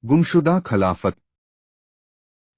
गुमशुदा खिलाफत।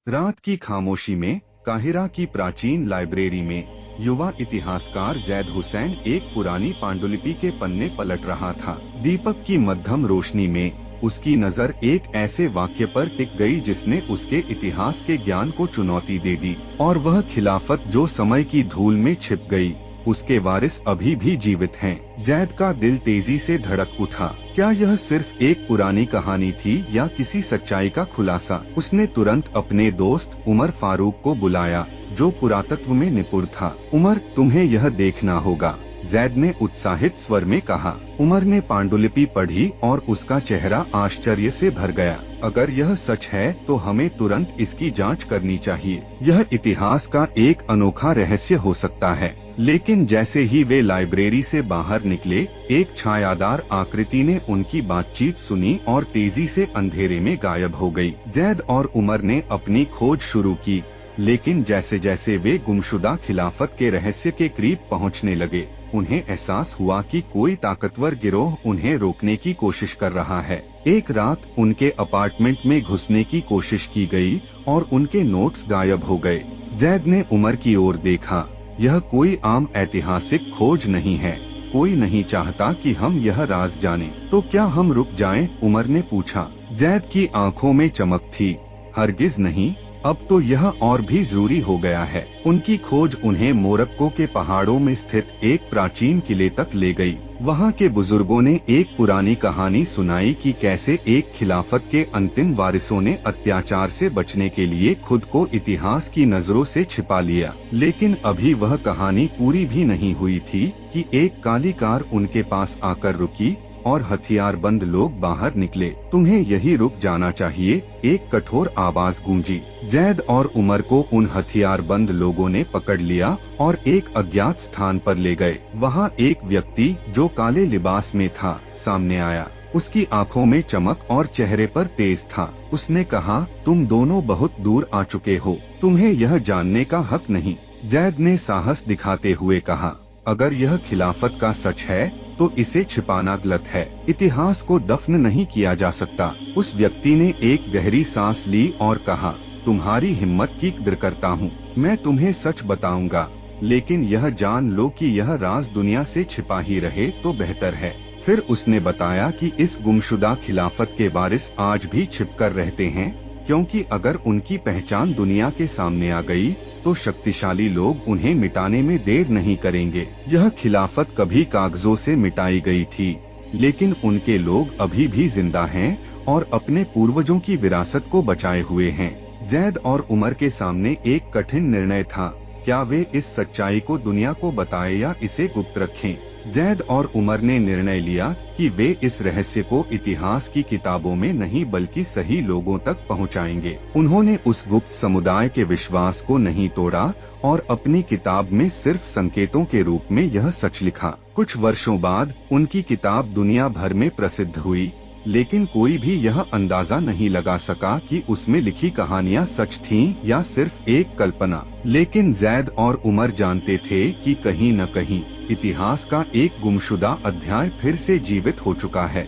रात की खामोशी में काहिरा की प्राचीन लाइब्रेरी में युवा इतिहासकार जैद हुसैन एक पुरानी पांडुलिपि के पन्ने पलट रहा था। दीपक की मध्यम रोशनी में उसकी नजर एक ऐसे वाक्य पर टिक गई जिसने उसके इतिहास के ज्ञान को चुनौती दे दी। और वह खिलाफत जो समय की धूल में छिप गई, उसके वारिस अभी भी जीवित हैं। जैद का दिल तेजी से धड़क उठा। क्या यह सिर्फ एक पुरानी कहानी थी या किसी सच्चाई का खुलासा? उसने तुरंत अपने दोस्त उमर फारूक को बुलाया, जो पुरातत्व में निपुण था। उमर, तुम्हें यह देखना होगा, जैद ने उत्साहित स्वर में कहा। उमर ने पांडुलिपि पढ़ी और उसका चेहरा आश्चर्य से भर गया। अगर यह सच है तो हमें तुरंत इसकी जांच करनी चाहिए। यह इतिहास का एक अनोखा रहस्य हो सकता है। लेकिन जैसे ही वे लाइब्रेरी से बाहर निकले, एक छायादार आकृति ने उनकी बातचीत सुनी और तेजी से अंधेरे में गायब हो गई। जैद और उमर ने अपनी खोज शुरू की, लेकिन जैसे जैसे वे गुमशुदा खिलाफत के रहस्य के करीब पहुंचने लगे, उन्हें एहसास हुआ कि कोई ताकतवर गिरोह उन्हें रोकने की कोशिश कर रहा है। एक रात उनके अपार्टमेंट में घुसने की कोशिश की गई और उनके नोट्स गायब हो गए। जैद ने उमर की ओर देखा। यह कोई आम ऐतिहासिक खोज नहीं है। कोई नहीं चाहता कि हम यह राज जानें। तो क्या हम रुक जाएं? उमर ने पूछा। जैद की आंखों में चमक थी। हरगिज नहीं, अब तो यह और भी जरूरी हो गया है। उनकी खोज उन्हें मोरक्को के पहाड़ों में स्थित एक प्राचीन किले तक ले गई। वहाँ के बुजुर्गों ने एक पुरानी कहानी सुनाई कि कैसे एक खिलाफत के अंतिम वारिसों ने अत्याचार से बचने के लिए खुद को इतिहास की नजरों से छिपा लिया। लेकिन अभी वह कहानी पूरी भी नहीं हुई थी कि एक काली कार उनके पास आकर रुकी और हथियारबंद लोग बाहर निकले। तुम्हें यही रुक जाना चाहिए, एक कठोर आवाज गूंजी। जैद और उमर को उन हथियारबंद लोगों ने पकड़ लिया और एक अज्ञात स्थान पर ले गए। वहाँ एक व्यक्ति जो काले लिबास में था सामने आया। उसकी आंखों में चमक और चेहरे पर तेज था। उसने कहा, तुम दोनों बहुत दूर आ चुके हो, तुम्हें यह जानने का हक नहीं। जैद ने साहस दिखाते हुए कहा, अगर यह खिलाफत का सच है तो इसे छिपाना गलत है। इतिहास को दफन नहीं किया जा सकता। उस व्यक्ति ने एक गहरी सांस ली और कहा, तुम्हारी हिम्मत की कदर करता हूँ। मैं तुम्हें सच बताऊंगा, लेकिन यह जान लो कि यह राज दुनिया से छिपा ही रहे तो बेहतर है। फिर उसने बताया कि इस गुमशुदा खिलाफत के वारिस आज भी छिपकर रहते हैं, क्योंकि अगर उनकी पहचान दुनिया के सामने आ गई तो शक्तिशाली लोग उन्हें मिटाने में देर नहीं करेंगे। यह खिलाफत कभी कागजों से मिटाई गई थी, लेकिन उनके लोग अभी भी जिंदा हैं और अपने पूर्वजों की विरासत को बचाए हुए हैं। जैद और उमर के सामने एक कठिन निर्णय था। क्या वे इस सच्चाई को दुनिया को बताएं या इसे गुप्त रखें? जैद और उमर ने निर्णय लिया कि वे इस रहस्य को इतिहास की किताबों में नहीं बल्कि सही लोगों तक पहुंचाएंगे। उन्होंने उस गुप्त समुदाय के विश्वास को नहीं तोड़ा और अपनी किताब में सिर्फ संकेतों के रूप में यह सच लिखा। कुछ वर्षों बाद उनकी किताब दुनिया भर में प्रसिद्ध हुई, लेकिन कोई भी यह अंदाजा नहीं लगा सका कि उसमें लिखी कहानियां सच थीं या सिर्फ एक कल्पना। लेकिन जैद और उमर जानते थे कि कहीं न कहीं इतिहास का एक गुमशुदा अध्याय फिर से जीवित हो चुका है।